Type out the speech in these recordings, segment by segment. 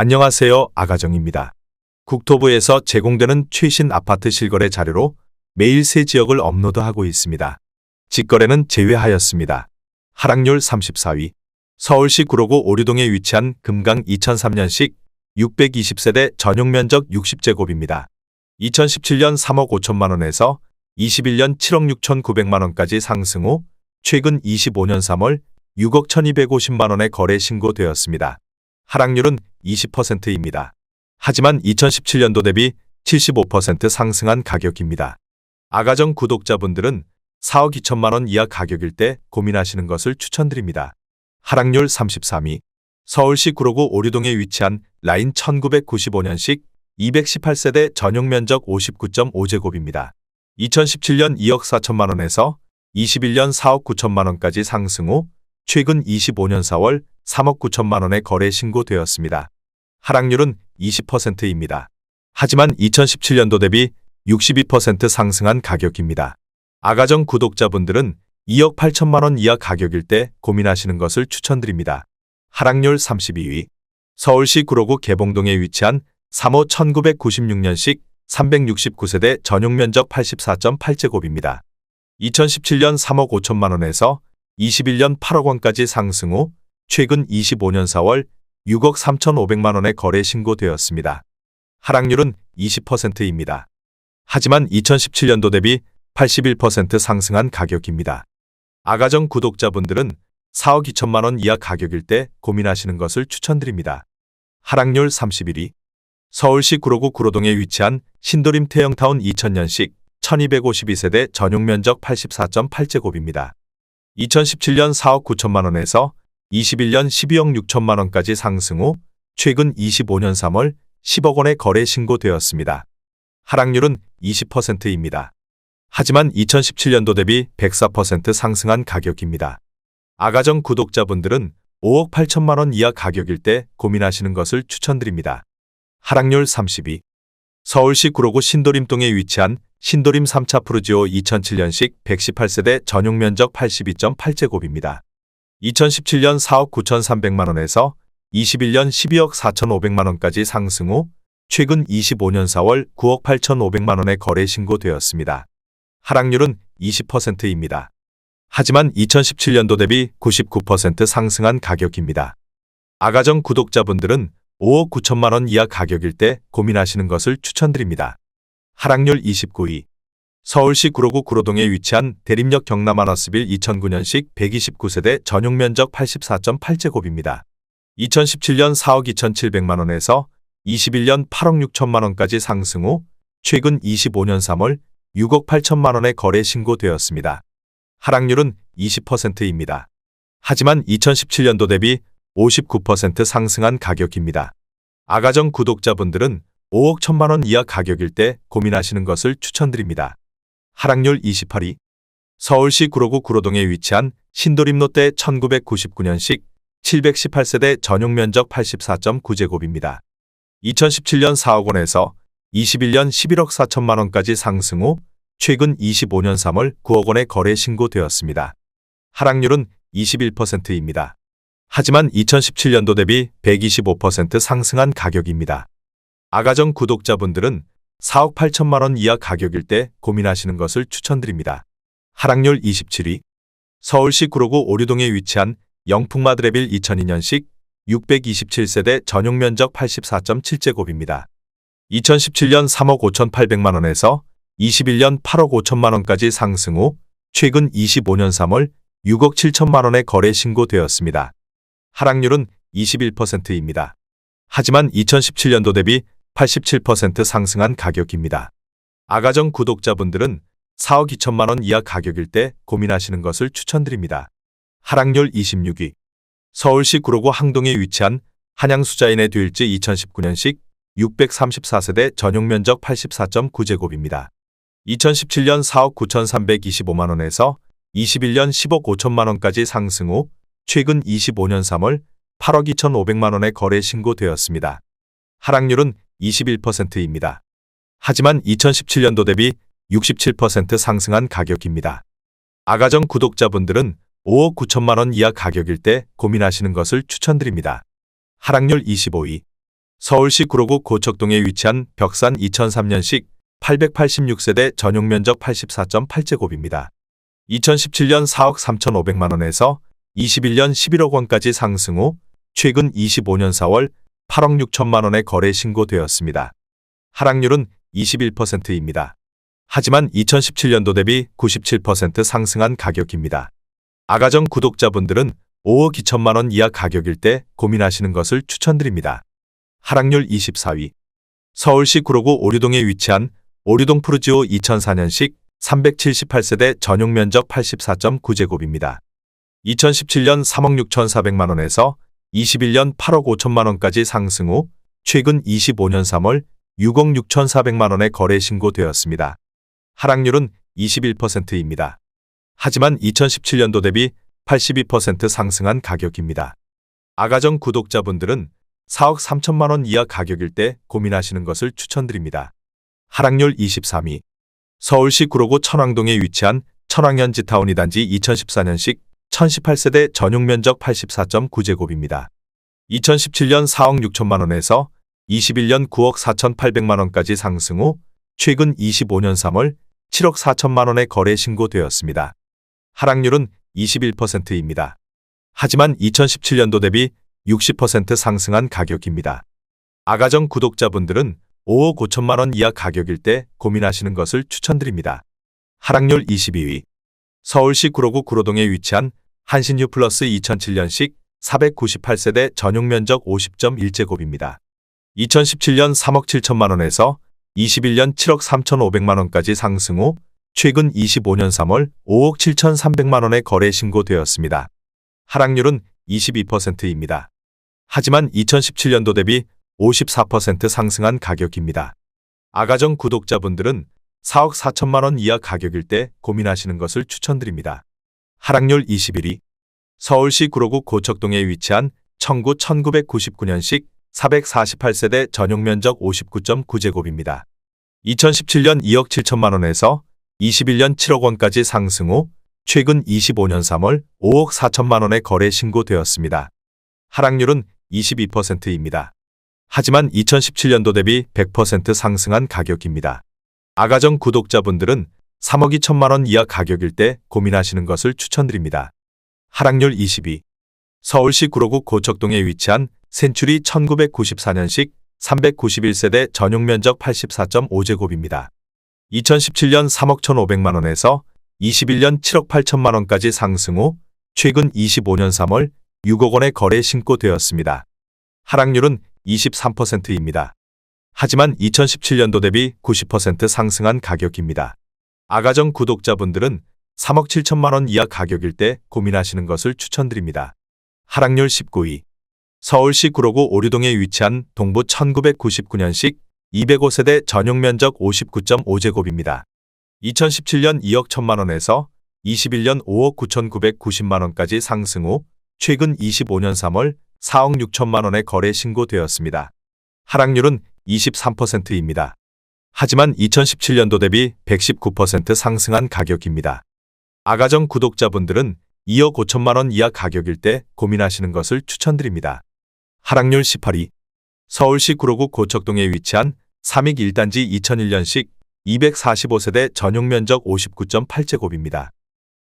안녕하세요. 아가정입니다. 국토부에서 제공되는 최신 아파트 실거래 자료로 매일 새 지역을 업로드하고 있습니다. 직거래는 제외하였습니다. 하락률 34위. 서울시 구로구 오류동에 위치한 금강 2003년식 620세대 전용면적 60제곱입니다. 2017년 3억 5천만 원에서 21년 7억 6천9백만 원까지 상승 후 최근 25년 3월 6억 1250만 원에 거래 신고되었습니다. 하락률은 20%입니다. 하지만 2017년도 대비 75% 상승한 가격입니다. 아가정 구독자분들은 4억 2천만 원 이하 가격일 때 고민하시는 것을 추천드립니다. 하락률 33위. 서울시 구로구 오류동에 위치한 라인 1995년식 218세대 전용면적 59.5제곱입니다. 2017년 2억 4천만 원에서 21년 4억 9천만 원까지 상승 후 최근 25년 4월 3억 9천만 원에 거래 신고되었습니다. 하락률은 20%입니다. 하지만 2017년도 대비 62% 상승한 가격입니다. 아가정 구독자분들은 2억 8천만 원 이하 가격일 때 고민하시는 것을 추천드립니다. 하락률 32위. 서울시 구로구 개봉동에 위치한 3호 1996년식 369세대 전용면적 84.8제곱입니다. 2017년 3억 5천만 원에서 21년 8억 원까지 상승 후 최근 25년 4월 6억 3,500만 원에 거래 신고되었습니다. 하락률은 20%입니다. 하지만 2017년도 대비 81% 상승한 가격입니다. 아가정 구독자분들은 4억 2천만 원 이하 가격일 때 고민하시는 것을 추천드립니다. 하락률 31위. 서울시 구로구 구로동에 위치한 신도림 태영타운 2000년식 1252세대 전용면적 84.8제곱입니다. 2017년 4억 9천만 원에서 21년 12억 6천만 원까지 상승 후 최근 25년 3월 10억 원에 거래 신고되었습니다. 하락률은 20%입니다. 하지만 2017년도 대비 104% 상승한 가격입니다. 아가정 구독자분들은 5억 8천만 원 이하 가격일 때 고민하시는 것을 추천드립니다. 하락률 30위. 서울시 구로구 신도림동에 위치한 신도림 3차 푸르지오 2007년식 118세대 전용면적 82.8제곱입니다. 2017년 4억 9천3백만 원에서 21년 12억 4천5백만 원까지 상승 후 최근 25년 4월 9억 8천5백만 원에 거래 신고되었습니다. 하락률은 20%입니다. 하지만 2017년도 대비 99% 상승한 가격입니다. 아가정 구독자분들은 5억 9천만 원 이하 가격일 때 고민하시는 것을 추천드립니다. 하락률 29위. 서울시 구로구 구로동에 위치한 대림역 경남하너스빌 2009년식 129세대 전용면적 84.8제곱입니다. 2017년 4억 2천7백만 원에서 21년 8억 6천만 원까지 상승 후 최근 25년 3월 6억 8천만 원에 거래 신고되었습니다. 하락률은 20%입니다. 하지만 2017년도 대비 59% 상승한 가격입니다. 아가정 구독자분들은 5억 1천만 원 이하 가격일 때 고민하시는 것을 추천드립니다. 하락률 28위. 서울시 구로구 구로동에 위치한 신도림 롯데 1999년식 718세대 전용면적 84.9제곱입니다. 2017년 4억 원에서 21년 11억 4천만 원까지 상승 후 최근 25년 3월 9억 원에 거래 신고되었습니다. 하락률은 21%입니다. 하지만 2017년도 대비 125% 상승한 가격입니다. 아가정 구독자분들은 4억 8천만 원 이하 가격일 때 고민하시는 것을 추천드립니다. 하락률 27위. 서울시 구로구 오류동에 위치한 영풍마드레빌 2002년식 627세대 전용면적 84.7제곱입니다. 2017년 3억 5천8백만 원에서 21년 8억 5천만 원까지 상승 후 최근 25년 3월 6억 7천만 원에 거래 신고되었습니다. 하락률은 21%입니다. 하지만 2017년도 대비 87% 상승한 가격입니다. 아가정 구독자분들은 4억 2천만 원 이하 가격일 때 고민하시는 것을 추천드립니다. 하락률 26위. 서울시 구로구 항동에 위치한 한양수자인의 듀일즈 2019년식 634세대 전용면적 84.9제곱입니다. 2017년 4억 9천3백이십오만 원에서 21년 10억 5천만 원까지 상승 후 최근 25년 3월 8억 2천5백만 원에 거래 신고되었습니다. 하락률은 21%입니다. 하지만 2017년도 대비 67% 상승한 가격입니다. 아가정 구독자분들은 5억 9천만 원 이하 가격일 때 고민하시는 것을 추천드립니다. 하락률 25위. 서울시 구로구 고척동에 위치한 벽산 2003년식 886세대 전용면적 84.8제곱입니다. 2017년 4억 3,500만 원에서 21년 11억 원까지 상승 후 최근 25년 4월 8억 6천만 원에 거래 신고되었습니다. 하락률은 21%입니다. 하지만 2017년도 대비 97% 상승한 가격입니다. 아가정 구독자분들은 5억 2천만 원 이하 가격일 때 고민하시는 것을 추천드립니다. 하락률 24위. 서울시 구로구 오류동에 위치한 오류동 푸르지오 2004년식 378세대 전용면적 84.9제곱입니다. 2017년 3억 6,400만 원에서 21년 8억 5천만 원까지 상승 후 최근 25년 3월 6억 6,400만 원에 거래 신고되었습니다. 하락률은 21%입니다. 하지만 2017년도 대비 82% 상승한 가격입니다. 아가정 구독자분들은 4억 3천만 원 이하 가격일 때 고민하시는 것을 추천드립니다. 하락률 23위. 서울시 구로구 천왕동에 위치한 천왕현지타운 2단지 2014년식 1018세대 전용면적 84.9제곱입니다. 2017년 4억 6천만 원에서 21년 9억 4,800만 원까지 상승 후 최근 25년 3월 7억 4천만 원에 거래 신고되었습니다. 하락률은 21%입니다. 하지만 2017년도 대비 60% 상승한 가격입니다. 아가정 구독자분들은 5억 5천만 원 이하 가격일 때 고민하시는 것을 추천드립니다. 하락률 22위. 서울시 구로구 구로동에 위치한 한신유 플러스 2007년식 498세대 전용면적 50.1제곱입니다. 2017년 3억 7천만 원에서 21년 7억 3,500만 원까지 상승 후 최근 25년 3월 5억 7,300만 원에 거래 신고되었습니다. 하락률은 22%입니다. 하지만 2017년도 대비 54% 상승한 가격입니다. 아가정 구독자분들은 4억 4천만 원 이하 가격일 때 고민하시는 것을 추천드립니다. 하락률 21위. 서울시 구로구 고척동에 위치한 청구 1999년식 448세대 전용면적 59.9제곱입니다. 2017년 2억 7천만 원에서 21년 7억 원까지 상승 후 최근 25년 3월 5억 4천만 원에 거래 신고되었습니다. 하락률은 22%입니다. 하지만 2017년도 대비 100% 상승한 가격입니다. 아가정 구독자분들은 3억 2천만 원 이하 가격일 때 고민하시는 것을 추천드립니다. 하락률 20위. 서울시 구로구 고척동에 위치한 센츄리 1994년식 391세대 전용면적 84.5제곱입니다. 2017년 3억 1,500만 원에서 21년 7억 8천만 원까지 상승 후 최근 25년 3월 6억 원에 거래 신고되었습니다. 하락률은 23%입니다. 하지만 2017년도 대비 90% 상승한 가격입니다. 아가정 구독자분들은 3억 7천만 원 이하 가격일 때 고민하시는 것을 추천드립니다. 하락률 19위. 서울시 구로구 오류동에 위치한 동부 1999년식 205세대 전용면적 59.5제곱입니다. 2017년 2억 1천만 원에서 21년 5억 9,990만 원까지 상승 후 최근 25년 3월 4억 6천만 원에 거래 신고되었습니다. 하락률은 23%입니다. 하지만 2017년도 대비 119% 상승한 가격입니다. 아가정 구독자분들은 2억 5천만 원 이하 가격일 때 고민하시는 것을 추천드립니다. 하락률 18위. 서울시 구로구 고척동에 위치한 삼익 1단지 2001년식 245세대 전용면적 59.8제곱입니다.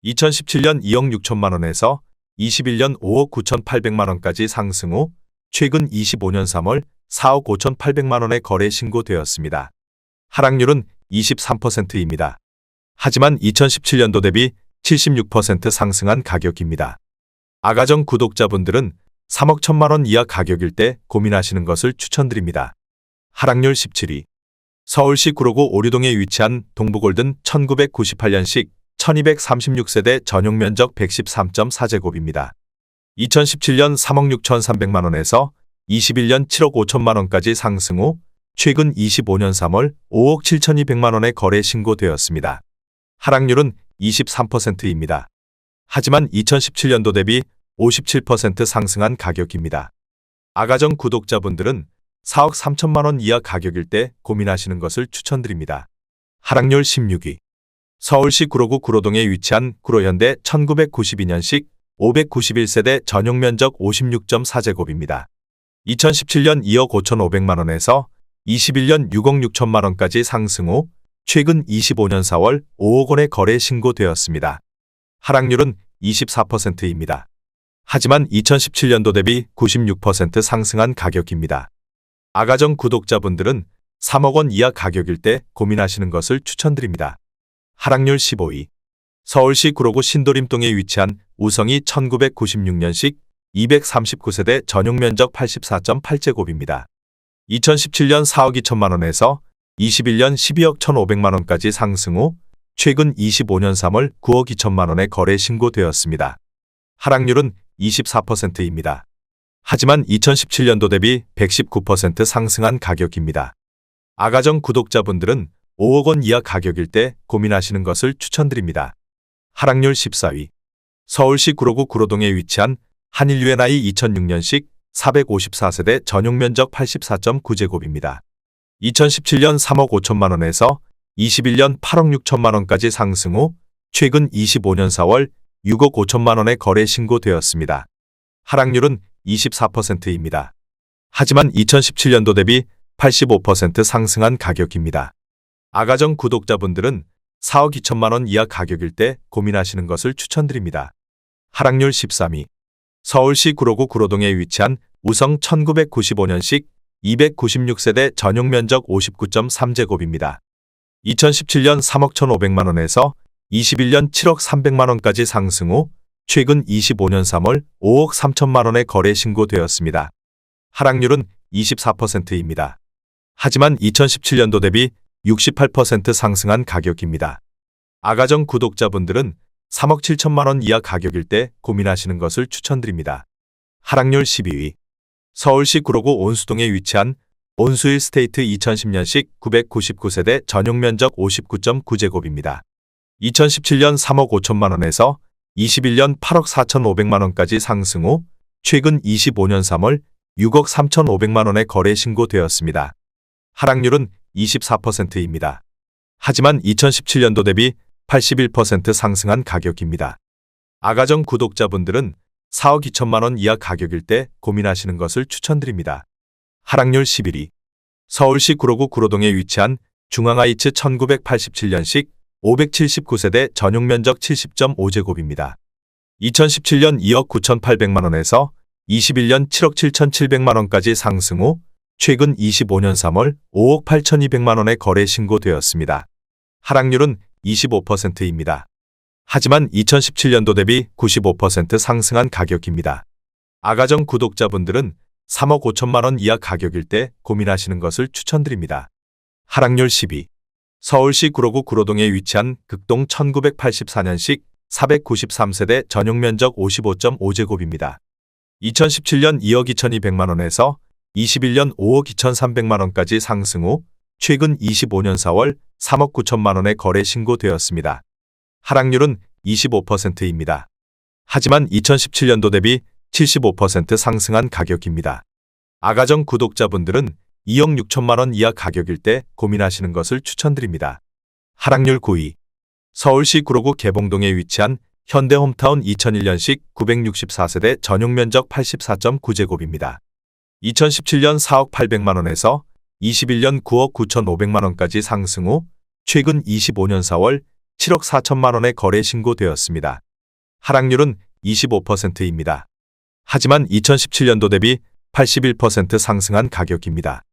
2017년 2억 6천만 원에서 21년 5억 9,800만 원까지 상승 후 최근 25년 3월 4억 5,800만 원에 거래 신고되었습니다. 하락률은 23%입니다. 하지만 2017년도 대비 76% 상승한 가격입니다. 아가정 구독자분들은 3억 1천만 원 이하 가격일 때 고민하시는 것을 추천드립니다. 하락률 17위. 서울시 구로구 오류동에 위치한 동부골든 1998년식 1236세대 전용면적 113.4제곱입니다. 2017년 3억 6,300만 원에서 21년 7억 5천만 원까지 상승 후 최근 25년 3월 5억 7,200만 원에 거래 신고되었습니다. 하락률은 23%입니다. 하지만 2017년도 대비 57% 상승한 가격입니다. 아가정 구독자분들은 4억 3천만 원 이하 가격일 때 고민하시는 것을 추천드립니다. 하락률 16위. 서울시 구로구 구로동에 위치한 구로현대 1992년식 591세대 전용면적 56.4제곱입니다. 2017년 2억 5,500만 원에서 21년 6억 6천만 원까지 상승 후 최근 25년 4월 5억 원의 거래 신고되었습니다. 하락률은 24%입니다. 하지만 2017년도 대비 96% 상승한 가격입니다. 아가정 구독자분들은 3억 원 이하 가격일 때 고민하시는 것을 추천드립니다. 하락률 15위. 서울시 구로구 신도림동에 위치한 우성이 1996년식 239세대 전용 면적 84.8제곱입니다. 2017년 4억 2천만 원에서 21년 12억 1,500만 원까지 상승 후 최근 25년 3월 9억 2천만 원에 거래 신고되었습니다. 하락률은 24%입니다. 하지만 2017년도 대비 119% 상승한 가격입니다. 아가정 구독자분들은 5억 원 이하 가격일 때 고민하시는 것을 추천드립니다. 하락률 14위. 서울시 구로구 구로동에 위치한 한일 U&I 2006년식 454세대 전용 면적 84.9제곱입니다. 2017년 3억 5천만 원에서 21년 8억 6천만 원까지 상승 후 최근 25년 4월 6억 5천만 원에 거래 신고되었습니다. 하락률은 24%입니다. 하지만 2017년도 대비 85% 상승한 가격입니다. 아가정 구독자분들은 4억 2천만 원 이하 가격일 때 고민하시는 것을 추천드립니다. 하락률 13위. 서울시 구로구 구로동에 위치한 우성 1995년식 296세대 전용 면적 59.3제곱입니다. 2017년 3억 1,500만 원에서 21년 7억 300만 원까지 상승 후 최근 25년 3월 5억 3천만 원에 거래 신고되었습니다. 하락률은 24%입니다. 하지만 2017년도 대비 68% 상승한 가격입니다. 아가정 구독자분들은 3억 7천만 원 이하 가격일 때 고민하시는 것을 추천드립니다. 하락률 12위. 서울시 구로구 온수동에 위치한 온수일 스테이트 2010년식 999세대 전용 면적 59.9제곱입니다. 2017년 3억 5천만 원에서 21년 8억 4,500만 원까지 상승 후 최근 25년 3월 6억 3,500만 원에 거래 신고되었습니다. 하락률은 24%입니다. 하지만 2017년도 대비 81% 상승한 가격입니다. 아가정 구독자분들은 4억 2천만 원 이하 가격일 때 고민하시는 것을 추천드립니다. 하락률 11위. 서울시 구로구 구로동에 위치한 중앙하이츠 1987년식 579세대 전용 면적 70.5제곱입니다. 2017년 2억 9,800만 원에서 21년 7억 7,700만 원까지 상승 후 최근 25년 3월 5억 8,200만 원에 거래 신고되었습니다. 하락률은 25%입니다. 하지만 2017년도 대비 95% 상승한 가격입니다. 아가정 구독자분들은 3억 5천만 원 이하 가격일 때 고민하시는 것을 추천드립니다. 하락률 10위. 서울시 구로구 구로동에 위치한 극동 1984년식 493세대 전용 면적 55.5제곱입니다. 2017년 2억 2,200만 원에서 21년 5억 2,300만 원까지 상승 후 최근 25년 4월 3억 9천만 원에 거래 신고되었습니다. 하락률은 25%입니다. 하지만 2017년도 대비 75% 상승한 가격입니다. 아가정 구독자분들은 2억 6천만 원 이하 가격일 때 고민하시는 것을 추천드립니다. 하락률 9위. 서울시 구로구 개봉동에 위치한 현대홈타운 2001년식 964세대 전용 면적 84.9제곱입니다. 2017년 4억 800만 원에서 21년 9억 9,500만 원까지 상승 후 최근 25년 4월 7억 4천만 원에 거래 신고되었습니다. 하락률은 25%입니다. 하지만 2017년도 대비 81% 상승한 가격입니다.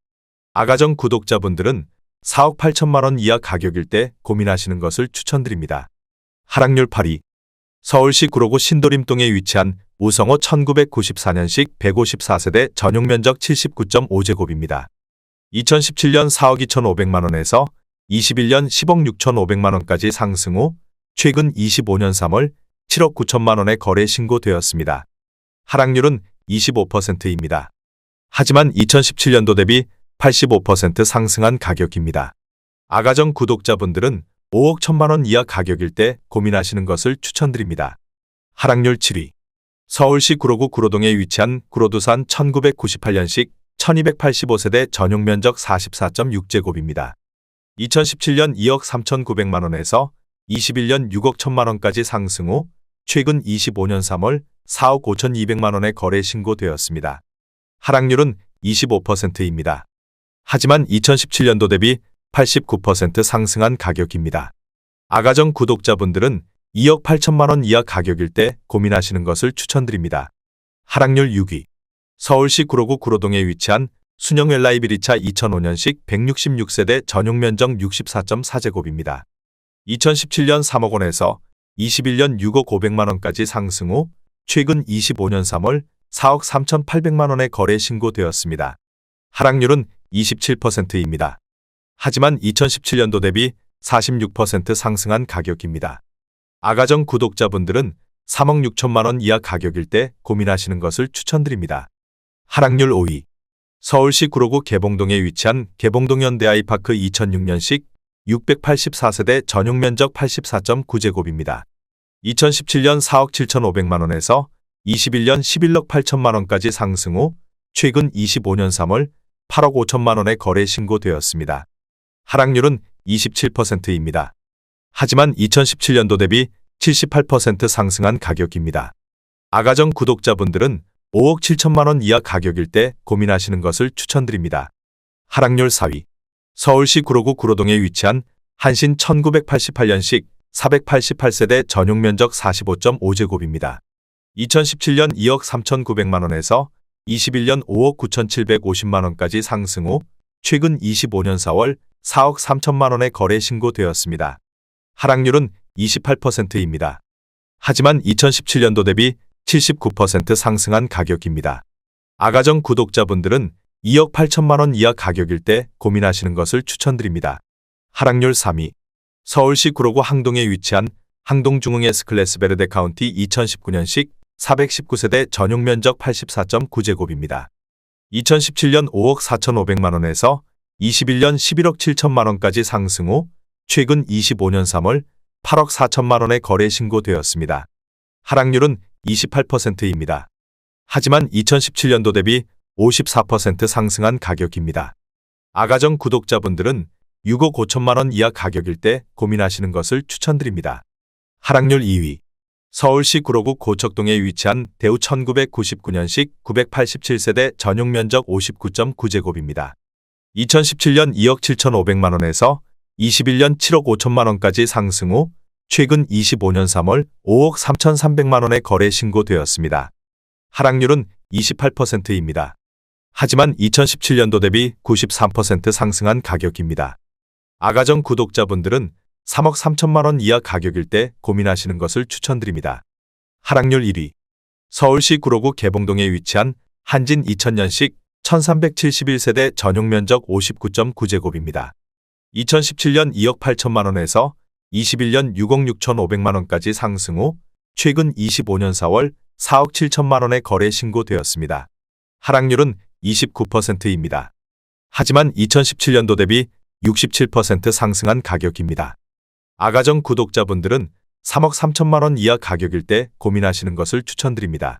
아가정 구독자분들은 4억 8천만 원 이하 가격일 때 고민하시는 것을 추천드립니다. 하락률 8위. 서울시 구로구 신도림동에 위치한 우성호 1994년식 154세대 전용 면적 79.5제곱입니다. 2017년 4억 2,500만 원에서 21년 10억 6,500만 원까지 상승 후 최근 25년 3월 7억 9천만 원에 거래 신고되었습니다. 하락률은 25%입니다. 하지만 2017년도 대비 85% 상승한 가격입니다. 아가정 구독자분들은 5억 1천만 원 이하 가격일 때 고민하시는 것을 추천드립니다. 하락률 7위. 서울시 구로구 구로동에 위치한 구로두산 1998년식 1285세대 전용 면적 44.6제곱입니다. 2017년 2억 3,900만 원에서 21년 6억 1천만 원까지 상승 후 최근 25년 3월 4억 5,200만 원에 거래 신고되었습니다. 하락률은 25%입니다. 하지만 2017년도 대비 89% 상승한 가격입니다. 아가정 구독자분들은 2억 8천만 원 이하 가격일 때 고민하시는 것을 추천드립니다. 하락률 6위. 서울시 구로구 구로동에 위치한 순영 웰라이비리차 2005년식 166세대 전용 면적 64.4제곱입니다. 2017년 3억 원에서 21년 6억 500만 원까지 상승 후 최근 25년 3월 4억 3,800만 원에 거래 신고되었습니다. 하락률은 27%입니다. 하지만 2017년도 대비 46% 상승한 가격입니다. 아가정 구독자분들은 3억 6천만 원 이하 가격일 때 고민하시는 것을 추천드립니다. 하락률 5위. 서울시 구로구 개봉동에 위치한 개봉동 현대아이파크 2006년식 684세대 전용 면적 84.9제곱입니다. 2017년 4억 7,500만 원에서 21년 11억 8천만 원까지 상승 후 최근 25년 3월 8억 5천만 원에 거래 신고되었습니다. 하락률은 27%입니다. 하지만 2017년도 대비 78% 상승한 가격입니다. 아가정 구독자분들은 5억 7천만 원 이하 가격일 때 고민하시는 것을 추천드립니다. 하락률 4위. 서울시 구로구 구로동에 위치한 한신 1988년식 488세대 전용 면적 45.5제곱입니다. 2017년 2억 3,900만 원에서 21년 5억 9,750만 원까지 상승 후 최근 25년 4월 4억 3천만 원에 거래 신고되었습니다. 하락률은 28%입니다. 하지만 2017년도 대비 79% 상승한 가격입니다. 아가정 구독자분들은 2억 8천만 원 이하 가격일 때 고민하시는 것을 추천드립니다. 하락률 3위. 서울시 구로구 항동에 위치한 항동 중흥 S클래스 베르데 카운티 2019년식 419세대 전용 면적 84.9제곱입니다. 2017년 5억 4,500만 원에서 21년 11억 7천만 원까지 상승 후 최근 25년 3월 8억 4천만 원에 거래 신고되었습니다. 하락률은 28%입니다. 하지만 2017년도 대비 54% 상승한 가격입니다. 아가정 구독자분들은 6억 5천만 원 이하 가격일 때 고민하시는 것을 추천드립니다. 하락률 2위. 서울시 구로구 고척동에 위치한 대우 1999년식 987세대 전용 면적 59.9제곱입니다. 2017년 2억 7,500만 원에서 21년 7억 5천만 원까지 상승 후 최근 25년 3월 5억 3,300만 원에 거래 신고되었습니다. 하락률은 28%입니다. 하지만 2017년도 대비 93% 상승한 가격입니다. 아가정 구독자분들은 3억 3천만 원 이하 가격일 때 고민하시는 것을 추천드립니다. 하락률 1위. 서울시 구로구 개봉동에 위치한 한진 2000년식 1371세대 전용 면적 59.9제곱입니다. 2017년 2억 8천만 원에서 21년 6억 6,500만 원까지 상승 후 최근 25년 4월 4억 7천만 원에 거래 신고되었습니다. 하락률은 29%입니다. 하지만 2017년도 대비 67% 상승한 가격입니다. 아가정 구독자분들은 3억 3천만 원 이하 가격일 때 고민하시는 것을 추천드립니다.